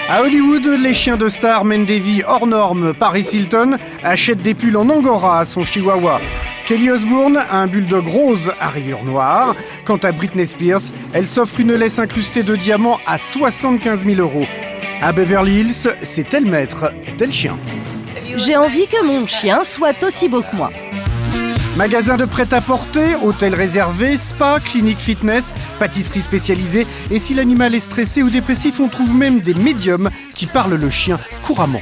À Hollywood, les chiens de stars mènent des vies hors normes. Paris Hilton achète des pulls en angora à son chihuahua. Kelly Osbourne a un bulldog rose à rayures noires. Quant à Britney Spears, elle s'offre une laisse incrustée de diamants à 75 000 €. À Beverly Hills, c'est tel maître, tel chien. J'ai envie que mon chien soit aussi beau que moi. Magasin de prêt-à-porter, hôtel réservé, spa, clinique fitness, pâtisserie spécialisée. Et si l'animal est stressé ou dépressif, on trouve même des médiums qui parlent le chien couramment.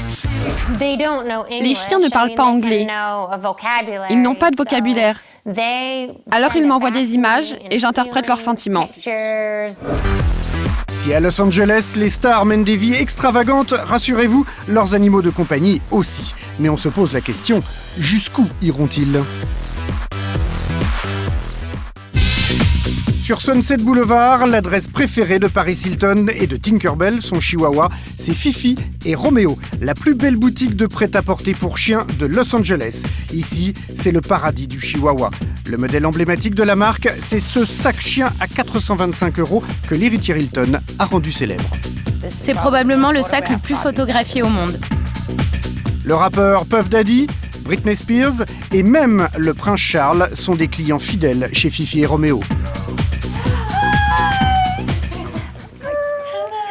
Les chiens ne parlent pas anglais. Ils n'ont pas de vocabulaire. Alors ils m'envoient des images et j'interprète leurs sentiments. Si à Los Angeles, les stars mènent des vies extravagantes, rassurez-vous, leurs animaux de compagnie aussi. Mais on se pose la question, jusqu'où iront-ils ? Sur Sunset Boulevard, l'adresse préférée de Paris Hilton et de Tinkerbell, son chihuahua, c'est Fifi et Roméo, la plus belle boutique de prêt-à-porter pour chiens de Los Angeles. Ici, c'est le paradis du chihuahua. Le modèle emblématique de la marque, c'est ce sac chien à 425 € que l'héritier Hilton a rendu célèbre. C'est probablement le sac le plus photographié au monde. Le rappeur Puff Daddy, Britney Spears et même le prince Charles sont des clients fidèles chez Fifi et Roméo.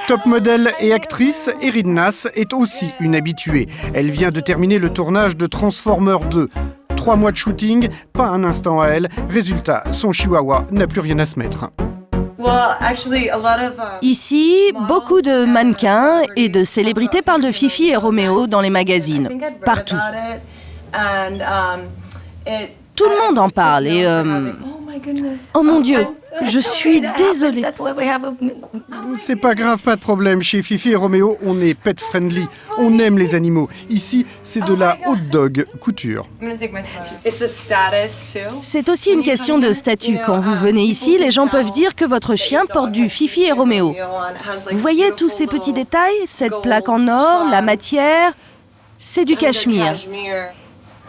Top modèle et actrice, Erin Nass est aussi une habituée. Elle vient de terminer le tournage de Transformers 2. 3 mois de shooting, pas un instant à elle. Résultat, son chihuahua n'a plus rien à se mettre. Ici, beaucoup de mannequins et de célébrités parlent de Fifi et Roméo dans les magazines. Partout. Tout le monde en parle et... Oh mon Dieu, je suis désolée. C'est pas grave, pas de problème. Chez Fifi et Roméo, on est pet friendly. On aime les animaux. Ici, c'est de la hot dog couture. C'est aussi une question de statut. Quand vous venez ici, les gens peuvent dire que votre chien porte du Fifi et Roméo. Vous voyez tous ces petits détails? Cette plaque en or, la matière, c'est du cachemire.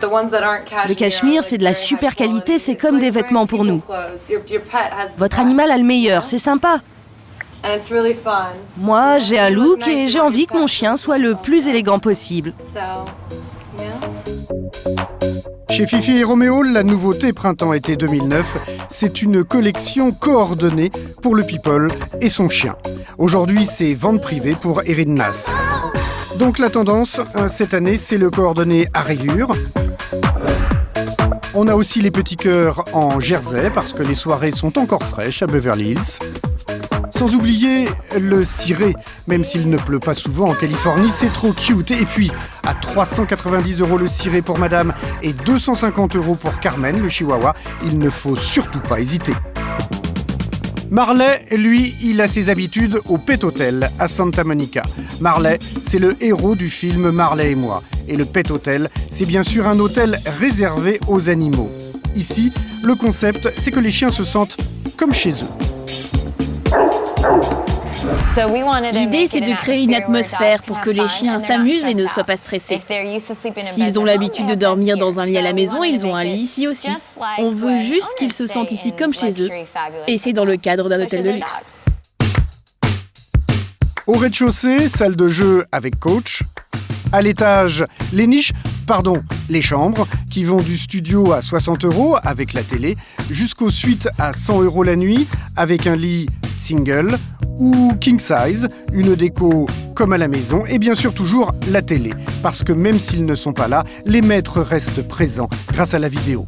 Le cachemire, c'est de la super qualité, c'est comme des vêtements pour nous. Votre animal a le meilleur, c'est sympa. Moi, j'ai un look et j'ai envie que mon chien soit le plus élégant possible. Chez Fifi et Roméo, la nouveauté printemps-été 2009, c'est une collection coordonnée pour le people et son chien. Aujourd'hui, c'est vente privée pour Erin Nass. Donc la tendance, cette année, c'est le coordonné à rayures. On a aussi les petits cœurs en jersey parce que les soirées sont encore fraîches à Beverly Hills. Sans oublier le ciré, même s'il ne pleut pas souvent en Californie, c'est trop cute. Et puis, à 390 € le ciré pour madame et 250 € pour Carmen, le chihuahua, il ne faut surtout pas hésiter. Marley, lui, il a ses habitudes au Pet Hotel à Santa Monica. Marley, c'est le héros du film Marley et moi. Et le Pet Hotel, c'est bien sûr un hôtel réservé aux animaux. Ici, le concept, c'est que les chiens se sentent comme chez eux. L'idée, c'est de créer une atmosphère pour que les chiens s'amusent et ne soient pas stressés. S'ils ont l'habitude de dormir dans un lit à la maison, ils ont un lit ici aussi. On veut juste qu'ils se sentent ici comme chez eux. Et c'est dans le cadre d'un hôtel de luxe. Au rez-de-chaussée, salle de jeu avec coach. À l'étage, les chambres, qui vont du studio à 60 € avec la télé, jusqu'aux suites à 100 € la nuit, avec un lit single ou king size, une déco comme à la maison, et bien sûr toujours la télé, parce que même s'ils ne sont pas là, les maîtres restent présents grâce à la vidéo.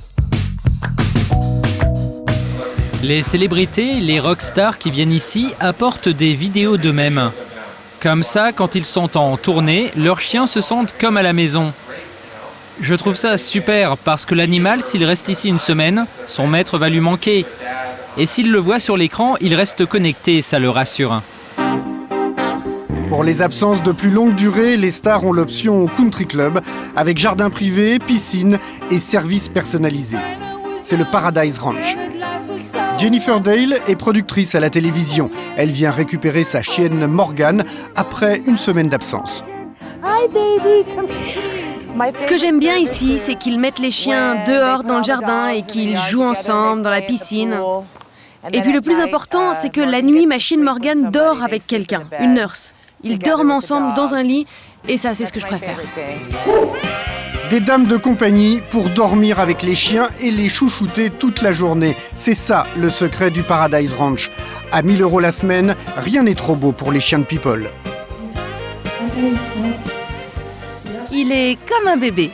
Les célébrités, les rockstars qui viennent ici apportent des vidéos d'eux-mêmes. Comme ça, quand ils sont en tournée, leurs chiens se sentent comme à la maison. Je trouve ça super parce que l'animal, s'il reste ici une semaine, son maître va lui manquer. Et s'il le voit sur l'écran, il reste connecté, ça le rassure. Pour les absences de plus longue durée, les stars ont l'option Country Club avec jardin privé, piscine et services personnalisés. C'est le Paradise Ranch. Jennifer Dale est productrice à la télévision. Elle vient récupérer sa chienne Morgan après une semaine d'absence. Ce que j'aime bien ici, c'est qu'ils mettent les chiens dehors dans le jardin et qu'ils jouent ensemble dans la piscine. Et puis le plus important, c'est que la nuit, ma chienne Morgan dort avec quelqu'un, une nurse. Ils dorment ensemble dans un lit et ça, c'est ce que je préfère. Des dames de compagnie pour dormir avec les chiens et les chouchouter toute la journée. C'est ça le secret du Paradise Ranch. À 1 000 € la semaine, rien n'est trop beau pour les chiens de people. Il est comme un bébé.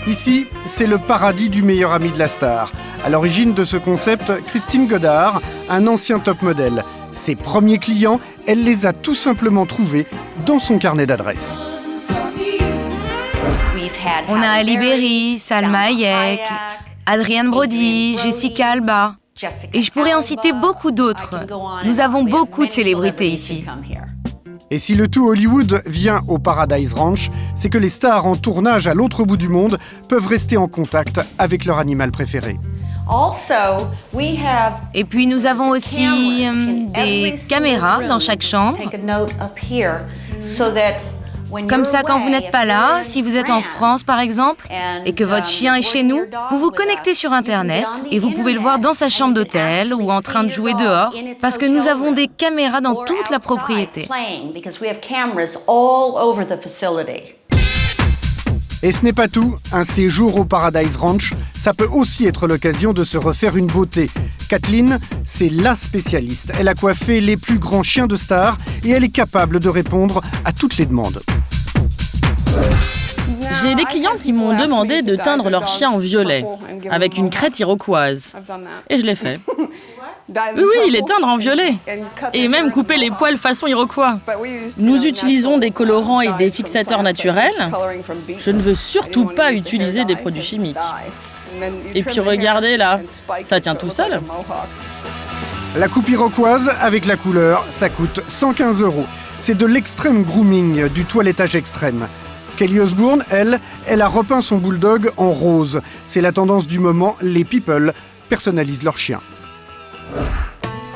Ici, c'est le paradis du meilleur ami de la star. À l'origine de ce concept, Christine Godard, un ancien top modèle. Ses premiers clients, elle les a tout simplement trouvés dans son carnet d'adresses. On a Ali Berry, Salma Hayek, Adrienne Brody, Jessica Alba. Et je pourrais en citer beaucoup d'autres. Nous avons beaucoup de célébrités ici. Et si le tout Hollywood vient au Paradise Ranch, c'est que les stars en tournage à l'autre bout du monde peuvent rester en contact avec leur animal préféré. Et puis nous avons aussi des caméras dans chaque chambre. Comme ça, quand vous n'êtes pas là, si vous êtes en France par exemple, et que votre chien est chez nous, vous vous connectez sur Internet et vous pouvez le voir dans sa chambre d'hôtel ou en train de jouer dehors, parce que nous avons des caméras dans toute la propriété. Et ce n'est pas tout, un séjour au Paradise Ranch, ça peut aussi être l'occasion de se refaire une beauté. Kathleen, c'est la spécialiste. Elle a coiffé les plus grands chiens de stars et elle est capable de répondre à toutes les demandes. J'ai des clients qui m'ont demandé de teindre leur chien en violet, avec une crête iroquoise. Et je l'ai fait. Oui, il est teindre en violet. Et même couper les poils façon iroquois. Nous utilisons des colorants et des fixateurs naturels. Je ne veux surtout pas utiliser des produits chimiques. Et puis regardez là, ça tient tout seul. La coupe iroquoise avec la couleur, ça coûte 115 €. C'est de l'extrême grooming, du toilettage extrême. Kelly Osbourne, elle a repeint son bulldog en rose. C'est la tendance du moment, les people personnalisent leurs chiens.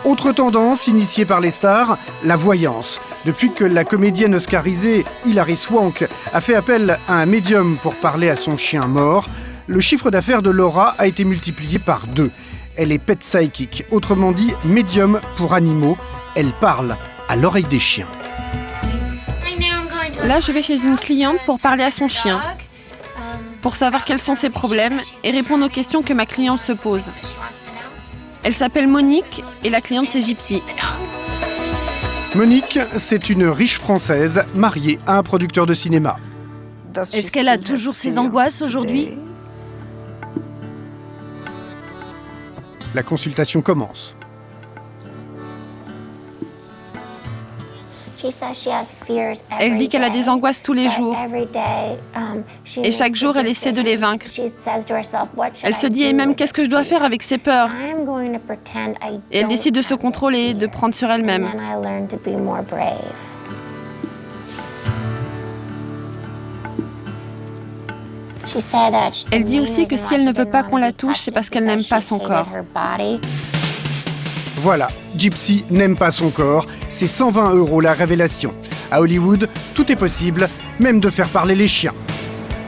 Autre tendance initiée par les stars, la voyance. Depuis que la comédienne oscarisée Hilary Swank a fait appel à un médium pour parler à son chien mort, le chiffre d'affaires de Laura a été multiplié par 2. Elle est pet psychic, autrement dit médium pour animaux. Elle parle à l'oreille des chiens. Là, je vais chez une cliente pour parler à son chien, pour savoir quels sont ses problèmes et répondre aux questions que ma cliente se pose. Elle s'appelle Monique et la cliente c'est Gypsy. Monique, c'est une riche Française mariée à un producteur de cinéma. Est-ce qu'elle a toujours ses angoisses aujourd'hui? La consultation commence. Elle dit qu'elle a des angoisses tous les jours. Et chaque jour, elle essaie de les vaincre. Elle se dit, et même, qu'est-ce que je dois faire avec ces peurs? Et elle décide de se contrôler, de prendre sur elle-même. Elle dit aussi que si elle ne veut pas qu'on la touche, c'est parce qu'elle n'aime pas son corps. Voilà, Gypsy n'aime pas son corps, c'est 120 € la révélation. À Hollywood, tout est possible, même de faire parler les chiens.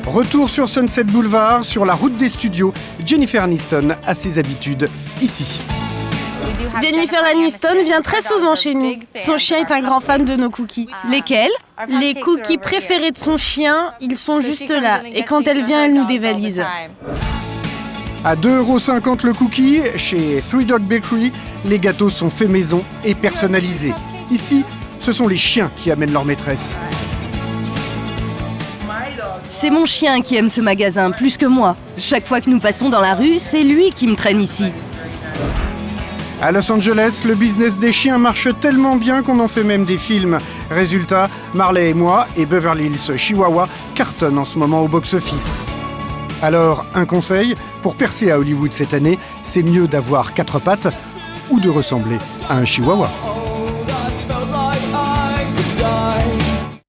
Retour sur Sunset Boulevard, sur la route des studios, Jennifer Aniston a ses habitudes ici. Jennifer Aniston vient très souvent chez nous. Son chien est un grand fan de nos cookies. Lesquels? Les cookies préférés de son chien, ils sont juste là. Et quand elle vient, elle nous dévalise. À 2,50 € le cookie, chez Three Dog Bakery, les gâteaux sont faits maison et personnalisés. Ici, ce sont les chiens qui amènent leur maîtresse. C'est mon chien qui aime ce magasin plus que moi. Chaque fois que nous passons dans la rue, c'est lui qui me traîne ici. À Los Angeles, le business des chiens marche tellement bien qu'on en fait même des films. Résultat, Marley et moi et Beverly Hills Chihuahua cartonnent en ce moment au box-office. Alors, un conseil, pour percer à Hollywood cette année, c'est mieux d'avoir 4 pattes ou de ressembler à un chihuahua.